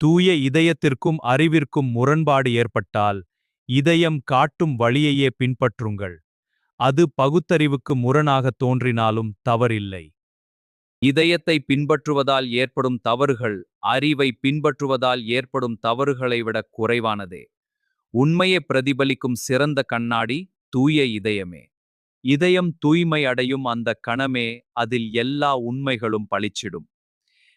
தூய இதயத்திற்கும் அறிவிற்கும் முரண்பாடு ஏற்பட்டால் இதயம் காட்டும் வழியையே பின்பற்றுங்கள். அது பகுத்தறிவுக்கு முரணாக தோன்றினாலும் தவறில்லை. இதயத்தை பின்பற்றுவதால் ஏற்படும் தவறுகள் அறிவை பின்பற்றுவதால் ஏற்படும் தவறுகளை விட குறைவானதே. உண்மையை பிரதிபலிக்கும் சிறந்த கண்ணாடி தூய இதயமே. இதயம் தூய்மை அடையும் அந்த கணமே அதில் எல்லா உண்மைகளும் பளிச்சிடும்.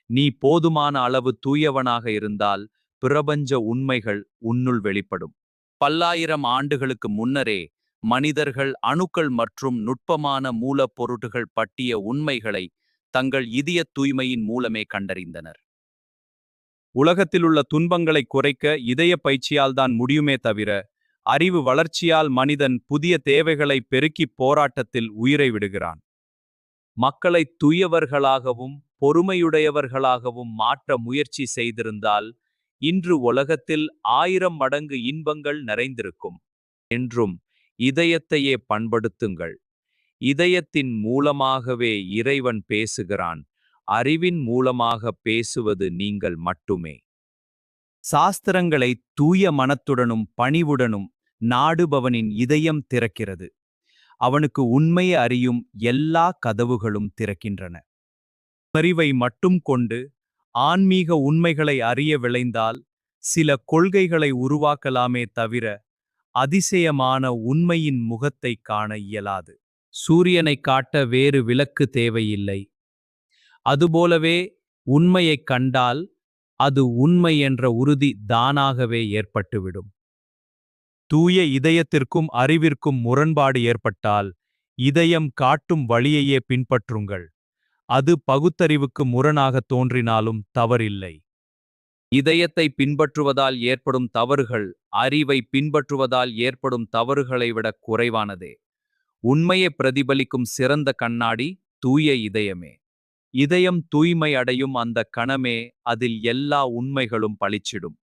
நீ போதுமான அளவு தூயவனாக இருந்தால் பிரபஞ்ச உண்மைகள் உன்னுள் வெளிப்படும். பல்லாயிரம் ஆண்டுகளுக்கு முன்னரே மனிதர்கள் அணுக்கள் மற்றும் நுட்பமான மூலப்பொருட்கள் பற்றிய உண்மைகளை தங்கள் இதய தூய்மையின் மூலமே கண்டறிந்தனர். உலகத்திலுள்ள துன்பங்களை குறைக்க இதய பயிற்சியால் தான் முடியுமே தவிர, அறிவு வளர்ச்சியால் மனிதன் புதிய தேவைகளை பெருக்கிப் போராட்டத்தில் உயிரை விடுகிறான். மக்களை தூயவர்களாகவும் பொறுமையுடையவர்களாகவும் மாற்ற முயற்சி செய்திருந்தால் இன்று உலகத்தில் 1000 மடங்கு இன்பங்கள் நிறைந்திருக்கும். என்றும் இதயத்தையே பண்படுத்துங்கள். இதயத்தின் மூலமாகவே இறைவன் பேசுகிறான். அறிவின் மூலமாக பேசுவது நீங்கள் மட்டுமே. சாஸ்திரங்களை தூய மனத்துடனும் பணிவுடனும் நாடுபவனின் இதயம் திறக்கிறது. அவனுக்கு உண்மையை அறியும் எல்லா கதவுகளும் திறக்கின்றன. அறிவை மட்டும் கொண்டு ஆன்மீக உண்மைகளை அறிய விளைந்தால் சில கொள்கைகளை உருவாக்கலாமே தவிர அதிசயமான உண்மையின் முகத்தை காண இயலாது. சூரியனை காட்ட வேறு விளக்கு தேவையில்லை. அதுபோலவே உண்மையைக் கண்டால் அது உண்மை என்ற உறுதி தானாகவே ஏற்பட்டுவிடும். தூய இதயத்திற்கும் அறிவிற்கும் முரண்பாடு ஏற்பட்டால் இதயம் காட்டும் வழியையே பின்பற்றுங்கள். அது பகுத்தறிவுக்கு முரணாக தோன்றினாலும் தவறில்லை. இதயத்தை பின்பற்றுவதால் ஏற்படும் தவறுகள் அறிவை பின்பற்றுவதால் ஏற்படும் தவறுகளை விட குறைவானதே. உண்மையை பிரதிபலிக்கும் சிறந்த கண்ணாடி தூய இதயமே. இதயம் தூய்மை அடையும் அந்த கணமே அதில் எல்லா உண்மைகளும் பளிச்சிடும்.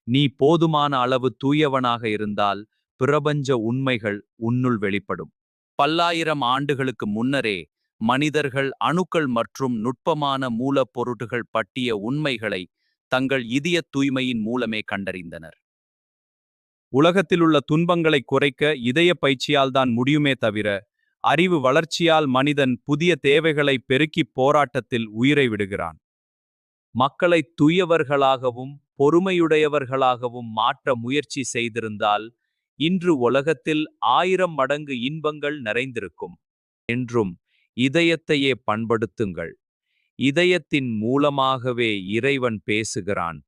நீ போதுமான அளவு தூயவனாக இருந்தால் பிரபஞ்ச உண்மைகள் உன்னுள் வெளிப்படும். பல்லாயிரம் ஆண்டுகளுக்கு முன்னரே மனிதர்கள் அணுக்கள் மற்றும் நுட்பமான மூலப்பொருட்கள் பற்றிய உண்மைகளை தங்கள் இதய தூய்மையின் மூலமே கண்டறிந்தனர். உலகத்திலுள்ள துன்பங்களை குறைக்க இதய பயிற்சியால் தான் முடியுமே தவிர, அறிவு வளர்ச்சியால் மனிதன் புதிய தேவைகளை பெருக்கிப் போராட்டத்தில் உயிரை விடுகிறான். மக்களை தூயவர்களாகவும் பொறுமையுடையவர்களாகவும் மாற்ற முயற்சி செய்திருந்தால் இன்று உலகத்தில் 1000 மடங்கு இன்பங்கள் நிறைந்திருக்கும். என்றும் இதயத்தையே பண்படுத்துங்கள். இதயத்தின் மூலமாகவே இறைவன் பேசுகிறான்.